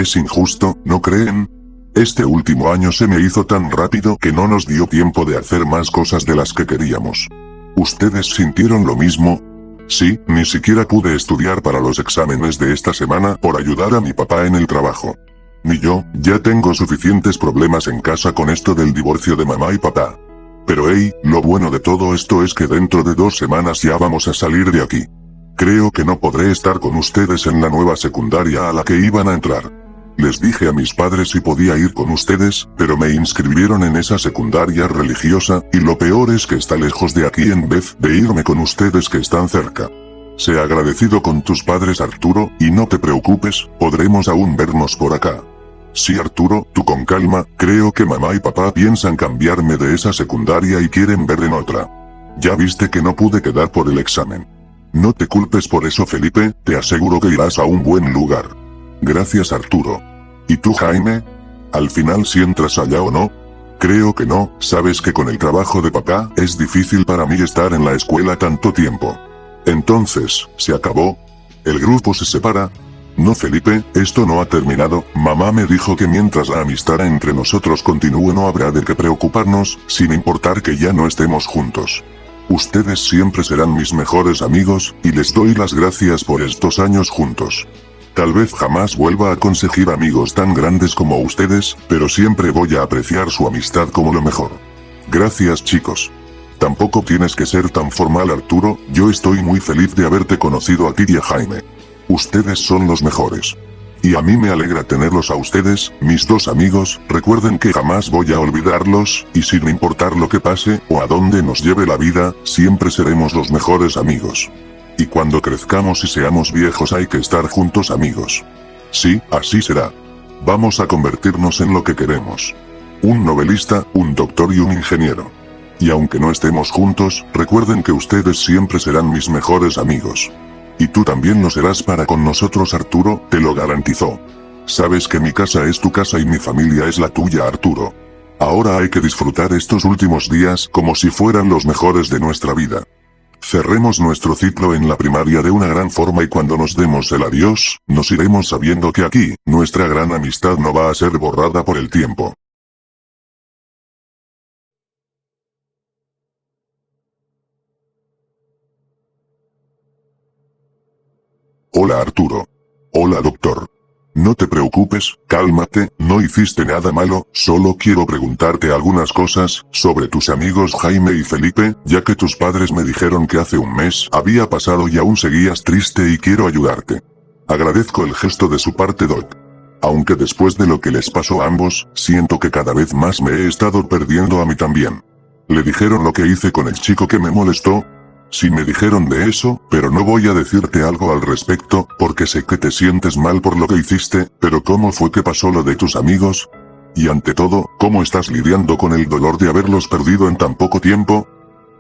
Es injusto, ¿no creen? Este último año se me hizo tan rápido que no nos dio tiempo de hacer más cosas de las que queríamos. ¿Ustedes sintieron lo mismo? Sí, ni siquiera pude estudiar para los exámenes de esta semana por ayudar a mi papá en el trabajo. Ni yo, ya tengo suficientes problemas en casa con esto del divorcio de mamá y papá. Pero hey, lo bueno de todo esto es que dentro de 2 semanas ya vamos a salir de aquí. Creo que no podré estar con ustedes en la nueva secundaria a la que iban a entrar. Les dije a mis padres si podía ir con ustedes, pero me inscribieron en esa secundaria religiosa, y lo peor es que está lejos de aquí en vez de irme con ustedes que están cerca. Sé agradecido con tus padres, Arturo, y no te preocupes, podremos aún vernos por acá. Sí, Arturo, tú con calma, creo que mamá y papá piensan cambiarme de esa secundaria y quieren ver en otra. Ya viste que no pude quedar por el examen. No te culpes por eso, Felipe, te aseguro que irás a un buen lugar. Gracias, Arturo. ¿Y tú, Jaime? ¿Al final sí entras allá o no? Creo que no, sabes que con el trabajo de papá, es difícil para mí estar en la escuela tanto tiempo. Entonces, ¿se acabó? ¿El grupo se separa? No, Felipe, esto no ha terminado. Mamá me dijo que mientras la amistad entre nosotros continúe no habrá de qué preocuparnos, sin importar que ya no estemos juntos. Ustedes siempre serán mis mejores amigos, y les doy las gracias por estos años juntos. Tal vez jamás vuelva a conseguir amigos tan grandes como ustedes, pero siempre voy a apreciar su amistad como lo mejor. Gracias, chicos. Tampoco tienes que ser tan formal, Arturo, yo estoy muy feliz de haberte conocido a ti y a Jaime. Ustedes son los mejores. Y a mí me alegra tenerlos a ustedes, mis 2 amigos, recuerden que jamás voy a olvidarlos, y sin importar lo que pase, o a dónde nos lleve la vida, siempre seremos los mejores amigos. Y cuando crezcamos y seamos viejos hay que estar juntos, amigos. Sí, así será. Vamos a convertirnos en lo que queremos. Un novelista, un doctor y un ingeniero. Y aunque no estemos juntos, recuerden que ustedes siempre serán mis mejores amigos. Y tú también lo serás para con nosotros, Arturo, te lo garantizó. Sabes que mi casa es tu casa y mi familia es la tuya, Arturo. Ahora hay que disfrutar estos últimos días como si fueran los mejores de nuestra vida. Cerremos nuestro ciclo en la primaria de una gran forma y cuando nos demos el adiós, nos iremos sabiendo que aquí, nuestra gran amistad no va a ser borrada por el tiempo. Hola, Arturo. Hola, doctor. No te preocupes, cálmate, no hiciste nada malo, solo quiero preguntarte algunas cosas sobre tus amigos Jaime y Felipe, ya que tus padres me dijeron que hace un mes había pasado y aún seguías triste y quiero ayudarte. Agradezco el gesto de su parte, Doc. Aunque después de lo que les pasó a ambos, siento que cada vez más me he estado perdiendo a mí también. ¿Le dijeron lo que hice con el chico que me molestó? Sí, me dijeron de eso, pero no voy a decirte algo al respecto, porque sé que te sientes mal por lo que hiciste, pero ¿cómo fue que pasó lo de tus amigos? Y ante todo, ¿cómo estás lidiando con el dolor de haberlos perdido en tan poco tiempo?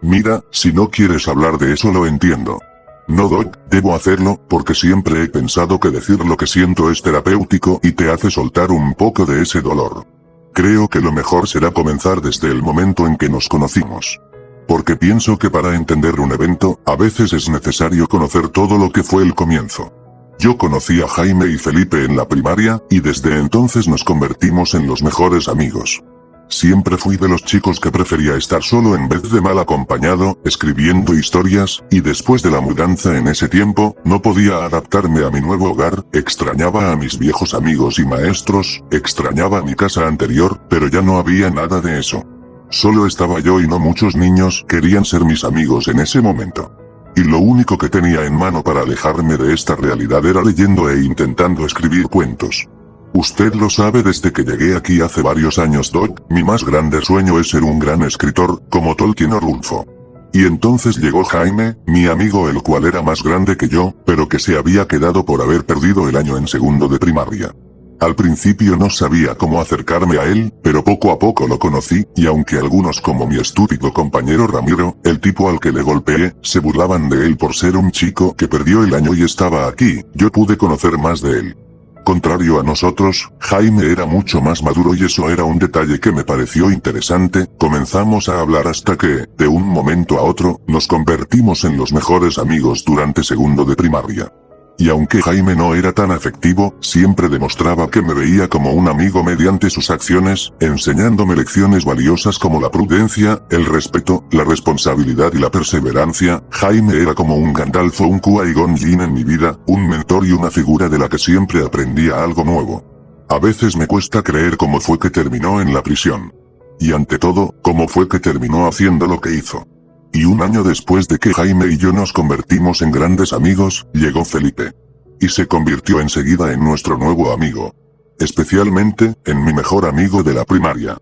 Mira, si no quieres hablar de eso lo entiendo. No, Doc, debo hacerlo, porque siempre he pensado que decir lo que siento es terapéutico y te hace soltar un poco de ese dolor. Creo que lo mejor será comenzar desde el momento en que nos conocimos. Porque pienso que para entender un evento, a veces es necesario conocer todo lo que fue el comienzo. Yo conocí a Jaime y Felipe en la primaria, y desde entonces nos convertimos en los mejores amigos. Siempre fui de los chicos que prefería estar solo en vez de mal acompañado, escribiendo historias, y después de la mudanza en ese tiempo, no podía adaptarme a mi nuevo hogar, extrañaba a mis viejos amigos y maestros, extrañaba mi casa anterior, pero ya no había nada de eso. Solo estaba yo y no muchos niños querían ser mis amigos en ese momento. Y lo único que tenía en mano para alejarme de esta realidad era leyendo e intentando escribir cuentos. Usted lo sabe desde que llegué aquí hace varios años, Doc, mi más grande sueño es ser un gran escritor, como Tolkien o Rulfo. Y entonces llegó Jaime, mi amigo el cual era más grande que yo, pero que se había quedado por haber perdido el año en segundo de primaria. Al principio no sabía cómo acercarme a él, pero poco a poco lo conocí, y aunque algunos como mi estúpido compañero Ramiro, el tipo al que le golpeé, se burlaban de él por ser un chico que perdió el año y estaba aquí, yo pude conocer más de él. Contrario a nosotros, Jaime era mucho más maduro y eso era un detalle que me pareció interesante, comenzamos a hablar hasta que, de un momento a otro, nos convertimos en los mejores amigos durante segundo de primaria. Y aunque Jaime no era tan afectivo, siempre demostraba que me veía como un amigo mediante sus acciones, enseñándome lecciones valiosas como la prudencia, el respeto, la responsabilidad y la perseverancia. Jaime era como un Gandalf o un Qui-Gon Jinn en mi vida, un mentor y una figura de la que siempre aprendía algo nuevo. A veces me cuesta creer cómo fue que terminó en la prisión. Y ante todo, cómo fue que terminó haciendo lo que hizo. Y un año después de que Jaime y yo nos convertimos en grandes amigos, llegó Felipe. Y se convirtió enseguida en nuestro nuevo amigo. Especialmente, en mi mejor amigo de la primaria.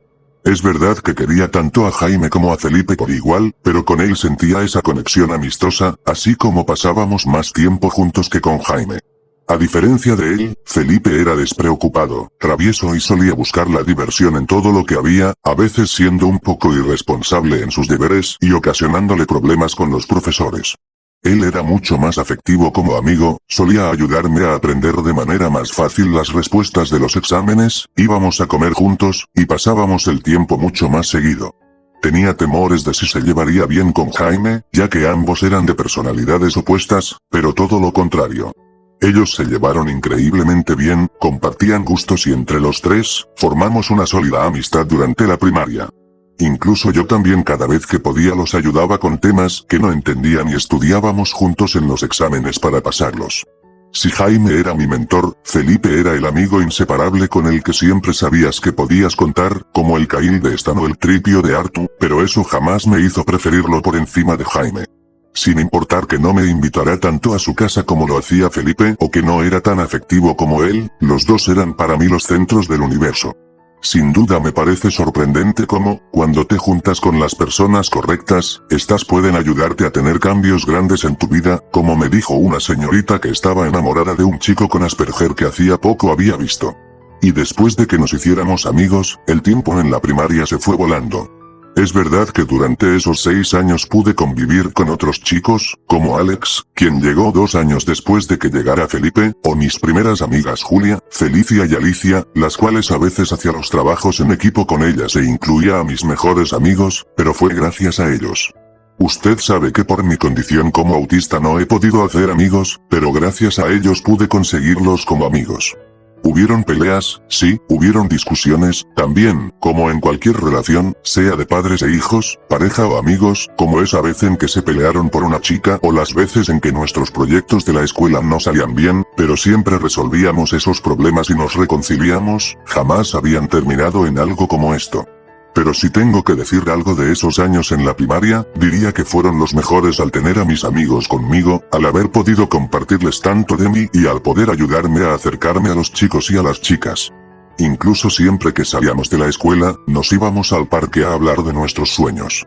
Es verdad que quería tanto a Jaime como a Felipe por igual, pero con él sentía esa conexión amistosa, así como pasábamos más tiempo juntos que con Jaime. A diferencia de él, Felipe era despreocupado, travieso y solía buscar la diversión en todo lo que había, a veces siendo un poco irresponsable en sus deberes y ocasionándole problemas con los profesores. Él era mucho más afectivo como amigo, solía ayudarme a aprender de manera más fácil las respuestas de los exámenes, íbamos a comer juntos, y pasábamos el tiempo mucho más seguido. Tenía temores de si se llevaría bien con Jaime, ya que ambos eran de personalidades opuestas, pero todo lo contrario. Ellos se llevaron increíblemente bien, compartían gustos y entre los tres, formamos una sólida amistad durante la primaria. Incluso yo también cada vez que podía los ayudaba con temas que no entendían y estudiábamos juntos en los exámenes para pasarlos. Si Jaime era mi mentor, Felipe era el amigo inseparable con el que siempre sabías que podías contar, como el Caín de Stan o el Tripio de Artu, pero eso jamás me hizo preferirlo por encima de Jaime. Sin importar que no me invitara tanto a su casa como lo hacía Felipe o que no era tan afectivo como él, los dos eran para mí los centros del universo. Sin duda me parece sorprendente cómo, cuando te juntas con las personas correctas, estas pueden ayudarte a tener cambios grandes en tu vida, como me dijo una señorita que estaba enamorada de un chico con Asperger que hacía poco había visto. Y después de que nos hiciéramos amigos, el tiempo en la primaria se fue volando. Es verdad que durante esos 6 años pude convivir con otros chicos, como Alex, quien llegó 2 años después de que llegara Felipe, o mis primeras amigas Julia, Felicia y Alicia, las cuales a veces hacía los trabajos en equipo con ellas e incluía a mis mejores amigos, pero fue gracias a ellos. Usted sabe que por mi condición como autista no he podido hacer amigos, pero gracias a ellos pude conseguirlos como amigos. Hubieron peleas, sí, hubieron discusiones, también, como en cualquier relación, sea de padres e hijos, pareja o amigos, como esa vez en que se pelearon por una chica o las veces en que nuestros proyectos de la escuela no salían bien, pero siempre resolvíamos esos problemas y nos reconciliamos, jamás habían terminado en algo como esto. Pero si tengo que decir algo de esos años en la primaria, diría que fueron los mejores al tener a mis amigos conmigo, al haber podido compartirles tanto de mí y al poder ayudarme a acercarme a los chicos y a las chicas. Incluso siempre que salíamos de la escuela, nos íbamos al parque a hablar de nuestros sueños.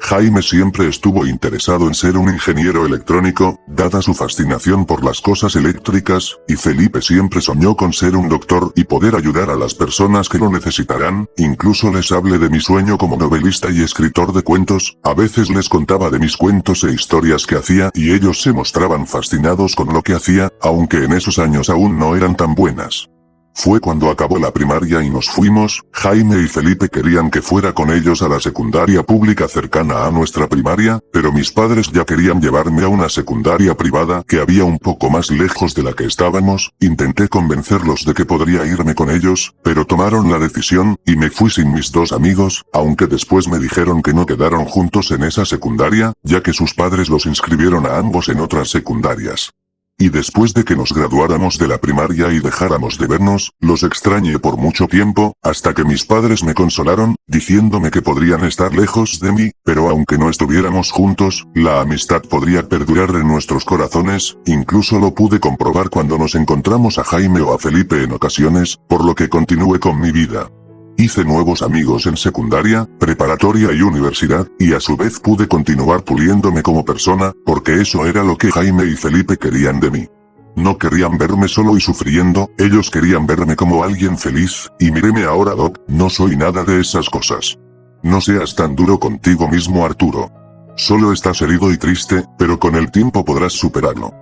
Jaime siempre estuvo interesado en ser un ingeniero electrónico, dada su fascinación por las cosas eléctricas, y Felipe siempre soñó con ser un doctor y poder ayudar a las personas que lo necesitarán, incluso les hablé de mi sueño como novelista y escritor de cuentos, a veces les contaba de mis cuentos e historias que hacía y ellos se mostraban fascinados con lo que hacía, aunque en esos años aún no eran tan buenas. Fue cuando acabó la primaria y nos fuimos, Jaime y Felipe querían que fuera con ellos a la secundaria pública cercana a nuestra primaria, pero mis padres ya querían llevarme a una secundaria privada que había un poco más lejos de la que estábamos, intenté convencerlos de que podría irme con ellos, pero tomaron la decisión, y me fui sin mis 2 amigos, aunque después me dijeron que no quedaron juntos en esa secundaria, ya que sus padres los inscribieron a ambos en otras secundarias. Y después de que nos graduáramos de la primaria y dejáramos de vernos, los extrañé por mucho tiempo, hasta que mis padres me consolaron, diciéndome que podrían estar lejos de mí, pero aunque no estuviéramos juntos, la amistad podría perdurar en nuestros corazones, incluso lo pude comprobar cuando nos encontramos a Jaime o a Felipe en ocasiones, por lo que continué con mi vida. Hice nuevos amigos en secundaria, preparatoria y universidad, y a su vez pude continuar puliéndome como persona, porque eso era lo que Jaime y Felipe querían de mí. No querían verme solo y sufriendo, ellos querían verme como alguien feliz, y míreme ahora Doc, no soy nada de esas cosas. No seas tan duro contigo mismo Arturo. Solo estás herido y triste, pero con el tiempo podrás superarlo.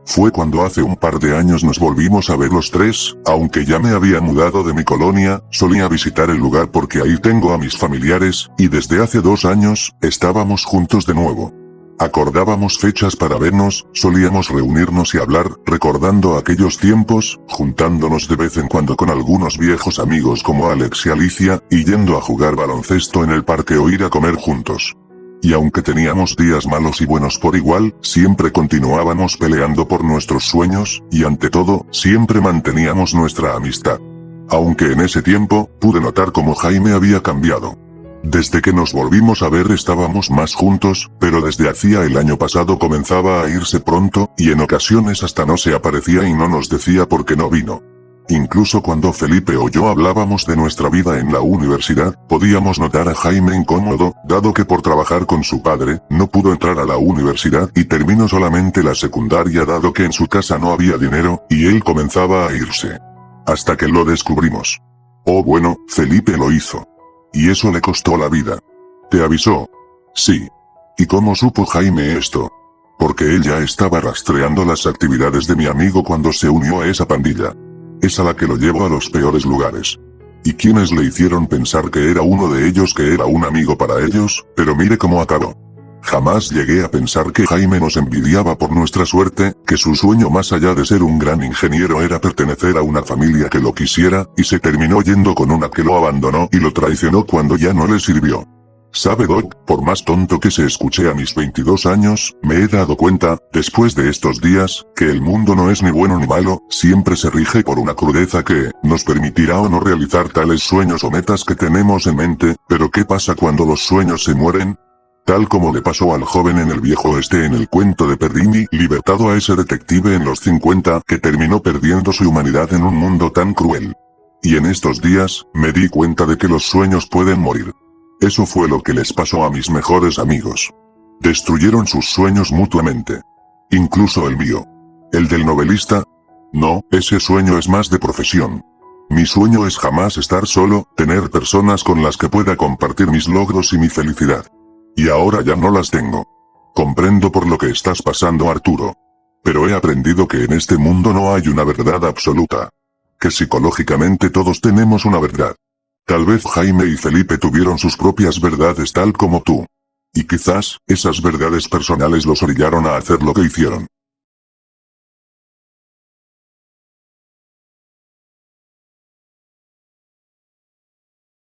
Fue cuando hace un par de años nos volvimos a ver los 3, aunque ya me había mudado de mi colonia, solía visitar el lugar porque ahí tengo a mis familiares, y desde hace 2 años, estábamos juntos de nuevo. Acordábamos fechas para vernos, solíamos reunirnos y hablar, recordando aquellos tiempos, juntándonos de vez en cuando con algunos viejos amigos como Alex y Alicia, y yendo a jugar baloncesto en el parque o ir a comer juntos. Y aunque teníamos días malos y buenos por igual, siempre continuábamos peleando por nuestros sueños, y ante todo, siempre manteníamos nuestra amistad. Aunque en ese tiempo, pude notar cómo Jaime había cambiado. Desde que nos volvimos a ver estábamos más juntos, pero desde hacía el año pasado comenzaba a irse pronto, y en ocasiones hasta no se aparecía y no nos decía por qué no vino. Incluso cuando Felipe o yo hablábamos de nuestra vida en la universidad, podíamos notar a Jaime incómodo, dado que por trabajar con su padre, no pudo entrar a la universidad y terminó solamente la secundaria dado que en su casa no había dinero, y él comenzaba a irse. Hasta que lo descubrimos. Oh bueno, Felipe lo hizo. Y eso le costó la vida. ¿Te avisó? Sí. ¿Y cómo supo Jaime esto? Porque él ya estaba rastreando las actividades de mi amigo cuando se unió a esa pandilla. Es a la que lo llevó a los peores lugares. ¿Y quiénes le hicieron pensar que era uno de ellos, que era un amigo para ellos? Pero mire cómo acabó. Jamás llegué a pensar que Jaime nos envidiaba por nuestra suerte, que su sueño más allá de ser un gran ingeniero era pertenecer a una familia que lo quisiera, y se terminó yendo con una que lo abandonó y lo traicionó cuando ya no le sirvió. ¿Sabe Doc? Por más tonto que se escuche a mis 22 años, me he dado cuenta, después de estos días, que el mundo no es ni bueno ni malo, siempre se rige por una crudeza que nos permitirá o no realizar tales sueños o metas que tenemos en mente, pero ¿qué pasa cuando los sueños se mueren? Tal como le pasó al joven en el viejo oeste en el cuento de Perrini, libertado a ese detective en los 50 que terminó perdiendo su humanidad en un mundo tan cruel. Y en estos días, me di cuenta de que los sueños pueden morir. Eso fue lo que les pasó a mis mejores amigos. Destruyeron sus sueños mutuamente. Incluso el mío. ¿El del novelista? No, ese sueño es más de profesión. Mi sueño es jamás estar solo, tener personas con las que pueda compartir mis logros y mi felicidad. Y ahora ya no las tengo. Comprendo por lo que estás pasando, Arturo. Pero he aprendido que en este mundo no hay una verdad absoluta. Que psicológicamente todos tenemos una verdad. Tal vez Jaime y Felipe tuvieron sus propias verdades tal como tú. Y quizás, esas verdades personales los orillaron a hacer lo que hicieron.